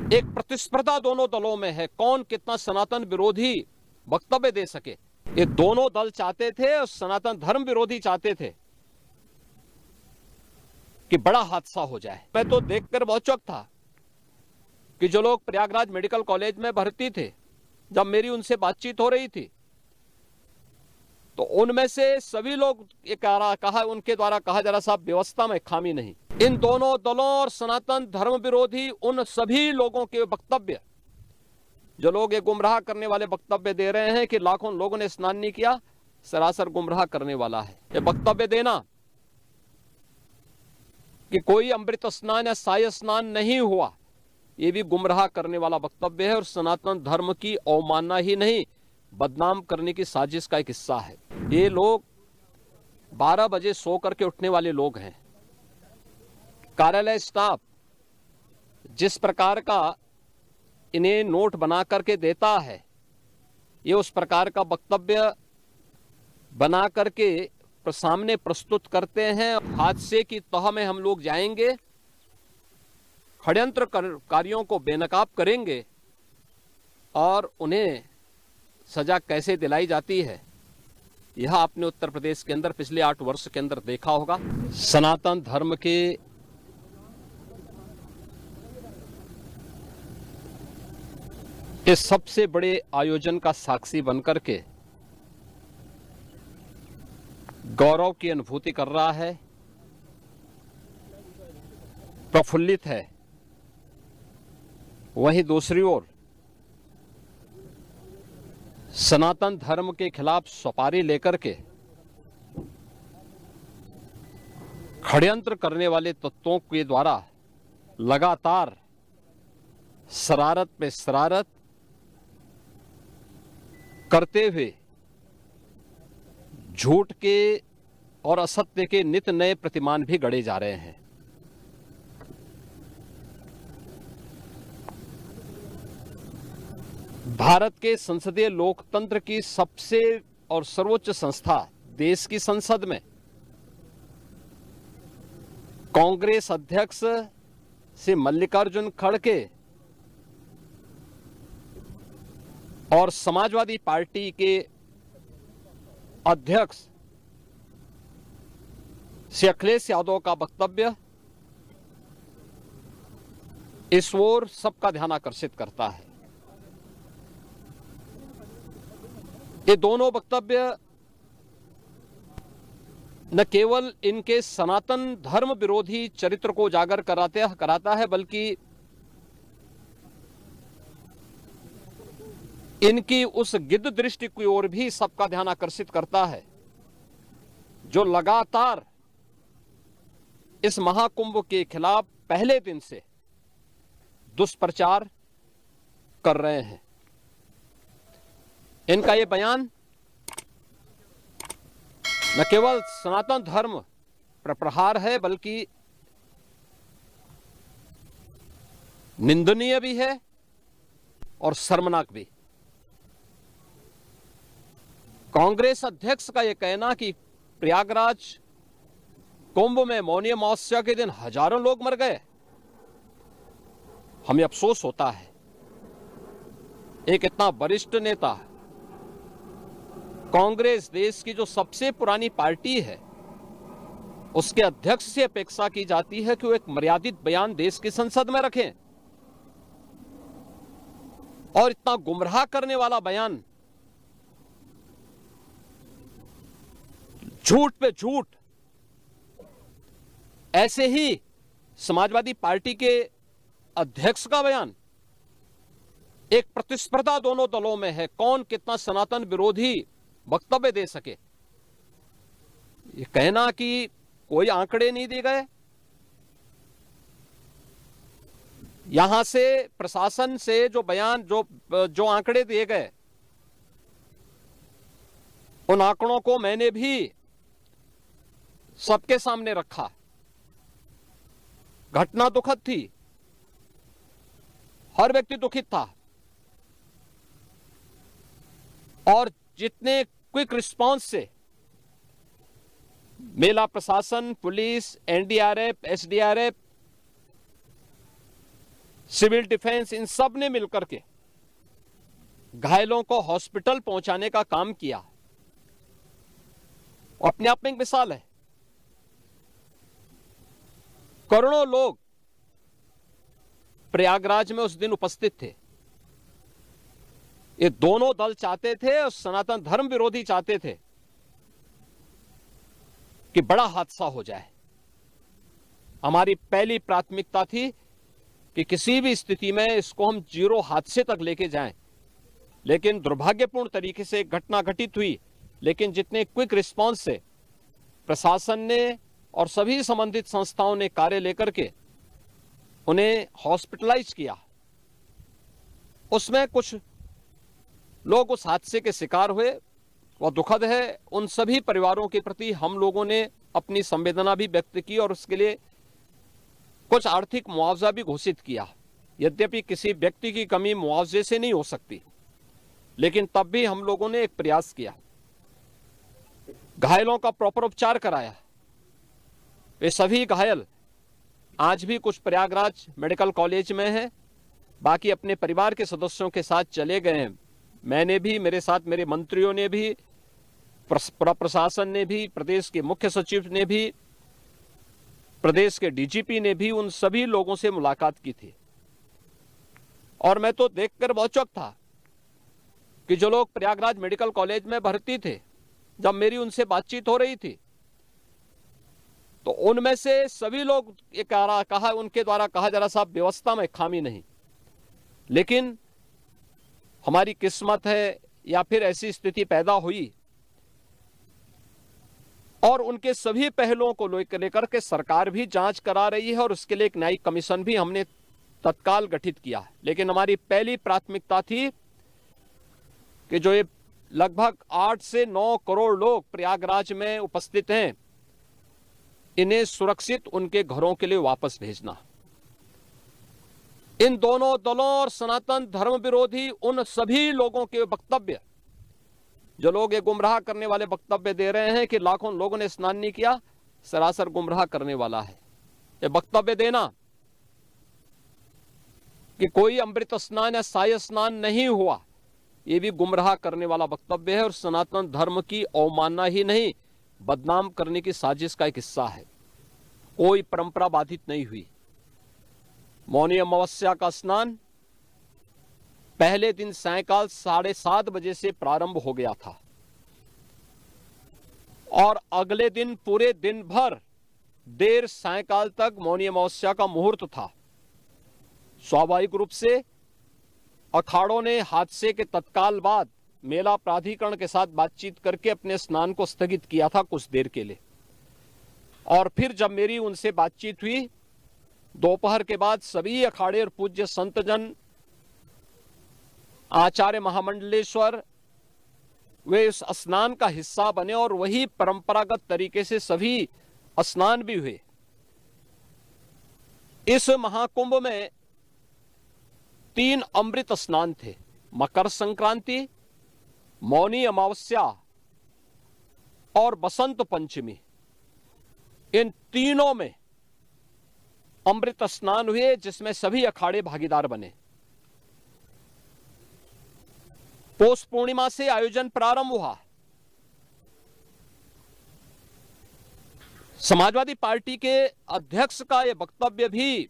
एक प्रतिस्पर्धा दोनों दलों में है, कौन कितना सनातन विरोधी वक्तव्य दे सके। ये दोनों दल चाहते थे और सनातन धर्म विरोधी चाहते थे कि बड़ा हादसा हो जाए। मैं तो देखकर बहुत चौंक था कि जो लोग प्रयागराज मेडिकल कॉलेज में भर्ती थे, जब मेरी उनसे बातचीत हो रही थी तो उनमें से सभी लोग ये कहा उनके द्वारा कहा जा रहा साहब व्यवस्था में खामी नहीं। इन दोनों दलों और सनातन धर्म विरोधी उन सभी लोगों के वक्तव्य, जो लोग ये गुमराह करने वाले वक्तव्य दे रहे हैं कि लाखों लोगों ने स्नान नहीं किया, सरासर गुमराह करने वाला है। ये वक्तव्य देना कि कोई अमृत स्नान या साय स्नान नहीं हुआ, ये भी गुमराह करने वाला वक्तव्य है और सनातन धर्म की अवमानना ही नहीं, बदनाम करने की साजिश का एक हिस्सा है। ये लोग 12 बजे सो करके उठने वाले लोग हैं। कार्यालय स्टाफ जिस प्रकार का इन्हें नोट बना करके देता है, ये उस प्रकार का वक्तव्य बना करके सामने प्रस्तुत करते हैं। हादसे की तह में हम लोग जाएंगे, षड्यंत्रकारियों को बेनकाब करेंगे और उन्हें सजा कैसे दिलाई जाती है, यह आपने उत्तर प्रदेश के अंदर पिछले 8 वर्ष के अंदर देखा होगा। सनातन धर्म के इस सबसे बड़े आयोजन का साक्षी बनकर के गौरव की अनुभूति कर रहा है, प्रफुल्लित है। वहीं दूसरी ओर सनातन धर्म के खिलाफ सपारी लेकर के षड्यंत्र करने वाले तत्वों के द्वारा लगातार शरारत पे शरारत करते हुए झूठ के और असत्य के नित नए प्रतिमान भी गढ़े जा रहे हैं। भारत के संसदीय लोकतंत्र की सबसे और सर्वोच्च संस्था देश की संसद में कांग्रेस अध्यक्ष से मल्लिकार्जुन खड़गे और समाजवादी पार्टी के अध्यक्ष श्री अखिलेश यादव का वक्तव्य इस ओर सबका ध्यान आकर्षित करता है। ये दोनों वक्तव्य न केवल इनके सनातन धर्म विरोधी चरित्र को उजागर कराता है, बल्कि इनकी उस गिद्ध दृष्टि की ओर भी सबका ध्यान आकर्षित करता है, जो लगातार इस महाकुंभ के खिलाफ पहले दिन से दुष्प्रचार कर रहे हैं। इनका यह बयान न केवल सनातन धर्म पर प्रहार है, बल्कि निंदनीय भी है और शर्मनाक भी। कांग्रेस अध्यक्ष का यह कहना कि प्रयागराज कुंभ में मौनी अमावस्या के दिन हजारों लोग मर गए, हमें अफसोस होता है। एक इतना वरिष्ठ नेता, कांग्रेस देश की जो सबसे पुरानी पार्टी है, उसके अध्यक्ष से अपेक्षा की जाती है कि वो एक मर्यादित बयान देश की संसद में रखें, और इतना गुमराह करने वाला बयान, झूठ पे झूठ। ऐसे ही समाजवादी पार्टी के अध्यक्ष का बयान, एक प्रतिस्पर्धा दोनों दलों में है, कौन कितना सनातन विरोधी वक्तव्य दे सके। ये कहना कि कोई आंकड़े नहीं दिए गए, यहां से प्रशासन से जो बयान जो आंकड़े दिए गए, उन आंकड़ों को मैंने भी सबके सामने रखा। घटना दुखद थी, हर व्यक्ति दुखित था, और जितने क्विक रिस्पांस से मेला प्रशासन, police, NDRF, SDRF civil defence, इन सब ने मिलकर के घायलों को हॉस्पिटल पहुंचाने का काम किया। अपने आप में एक मिसाल है। करोड़ों लोग प्रयागराज में उस दिन उपस्थित थे। ये दोनों दल चाहते थे और सनातन धर्म विरोधी चाहते थे कि बड़ा हादसा हो जाए। हमारी पहली प्राथमिकता थी कि किसी भी स्थिति में इसको हम जीरो हादसे तक लेके जाएं। लेकिन दुर्भाग्यपूर्ण तरीके से एक घटना घटित हुई, लेकिन जितने क्विक रिस्पांस से प्रशासन ने और सभी संबंधित संस्थाओं ने कार्य लेकर के उन्हें हॉस्पिटलाइज किया, उसमें कुछ लोग उस हादसे के शिकार हुए। वह दुखद है। उन सभी परिवारों के प्रति हम लोगों ने अपनी संवेदना भी व्यक्त की और उसके लिए कुछ आर्थिक मुआवजा भी घोषित किया। यद्यपि किसी व्यक्ति की कमी मुआवजे से नहीं हो सकती, लेकिन तब भी हम लोगों ने एक प्रयास किया। घायलों का प्रॉपर उपचार कराया। वे सभी घायल आज भी कुछ प्रयागराज मेडिकल कॉलेज में हैं, बाकी अपने परिवार के सदस्यों के साथ चले गए हैं। मैंने भी, मेरे साथ मेरे मंत्रियों ने भी, प्रशासन ने भी, प्रदेश के मुख्य सचिव ने भी, प्रदेश के डीजीपी ने भी उन सभी लोगों से मुलाकात की थी। और मैं तो देखकर बहुत चौंक था कि जो लोग प्रयागराज मेडिकल कॉलेज में भर्ती थे, जब मेरी उनसे बातचीत हो रही थी तो उनमें से सभी लोग ये कहा, उनके द्वारा कहा जा रहा, साहब व्यवस्था में खामी नहीं, लेकिन हमारी किस्मत है या फिर ऐसी स्थिति पैदा हुई। और उनके सभी पहलुओं को लेकर के सरकार भी जांच करा रही है और उसके लिए एक न्यायिक कमीशन भी हमने तत्काल गठित किया। लेकिन हमारी पहली प्राथमिकता थी कि जो ये लगभग 8 से 9 करोड़ लोग प्रयागराज में उपस्थित हैं, इन्हें सुरक्षित उनके घरों के लिए वापस भेजना। इन दोनों दलों और सनातन धर्म विरोधी उन सभी लोगों के वक्तव्य, जो लोग ये गुमराह करने वाले वक्तव्य दे रहे हैं कि लाखों लोगों ने स्नान नहीं किया, सरासर गुमराह करने वाला है। ये वक्तव्य देना कि कोई अमृत स्नान या साय स्नान नहीं हुआ, ये भी गुमराह करने वाला वक्तव्य है और सनातन धर्म की अवमानना ही नहीं, बदनाम करने की साजिश का एक हिस्सा है। कोई परंपरा बाधित नहीं हुई। मौनी अमावस्या का स्नान पहले दिन सायंकाल 7:30 बजे से प्रारंभ हो गया था और अगले दिन पूरे दिन भर देर सायंकाल तक मौनी अमावस्या का मुहूर्त था। स्वाभाविक रूप से अखाड़ों ने हादसे के तत्काल बाद मेला प्राधिकरण के साथ बातचीत करके अपने स्नान को स्थगित किया था कुछ देर के लिए। और फिर जब मेरी उनसे बातचीत हुई दोपहर के बाद, सभी अखाड़े और पूज्य संतजन, आचार्य महामंडलेश्वर, वे इस स्नान का हिस्सा बने और वही परंपरागत तरीके से सभी स्नान भी हुए। इस महाकुंभ में 3 अमृत स्नान थे। मकर संक्रांति, मौनी अमावस्या और बसंत पंचमी। इन तीनों में अमृत स्नान हुए जिसमें सभी अखाड़े भागीदार बने। पौष पूर्णिमा से आयोजन प्रारंभ हुआ। समाजवादी पार्टी के अध्यक्ष का यह वक्तव्य भी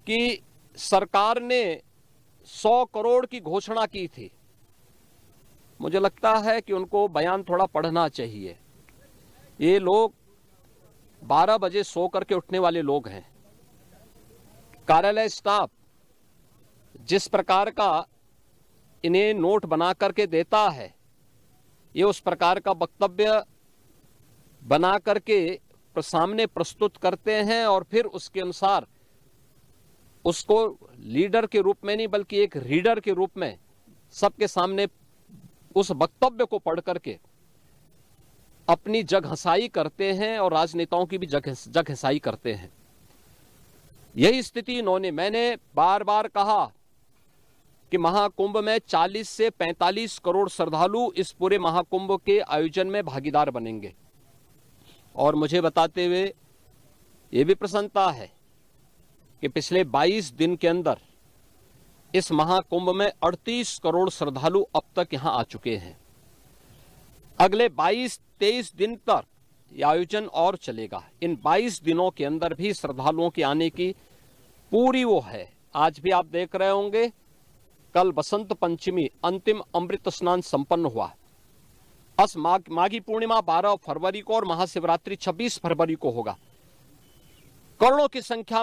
कि सरकार ने 100 करोड़ की घोषणा की थी, मुझे लगता है कि उनको बयान थोड़ा पढ़ना चाहिए। ये लोग 12 बजे सो करके उठने वाले लोग हैं। कार्यालय स्टाफ जिस प्रकार का इन्हें नोट बना करके देता है, ये उस प्रकार का वक्तव्य बना करके सामने प्रस्तुत करते हैं और फिर उसके अनुसार उसको लीडर के रूप में नहीं बल्कि एक रीडर के रूप में सबके सामने उस वक्तव्य को पढ़ करके अपनी जगहंसाई करते हैं और राजनेताओं की भी जगहंसाई करते हैं। यही स्थिति इन्होंने, मैंने बार बार कहा कि महाकुंभ में 40 से 45 करोड़ श्रद्धालु इस पूरे महाकुंभ के आयोजन में भागीदार बनेंगे। और मुझे बताते हुए ये भी प्रसन्नता है कि पिछले 22 दिन के अंदर इस महाकुंभ में 38 करोड़ श्रद्धालु अब तक यहां आ चुके हैं। अगले 22-23 दिन तक यह आयोजन और चलेगा। इन 22 दिनों के अंदर भी श्रद्धालुओं के आने की पूरी वो है। आज भी आप देख रहे होंगे, कल बसंत पंचमी अंतिम अमृत स्नान संपन्न हुआ। माघी पूर्णिमा 12 फरवरी को और महाशिवरात्रि 26 फरवरी को होगा। करोड़ों की संख्या में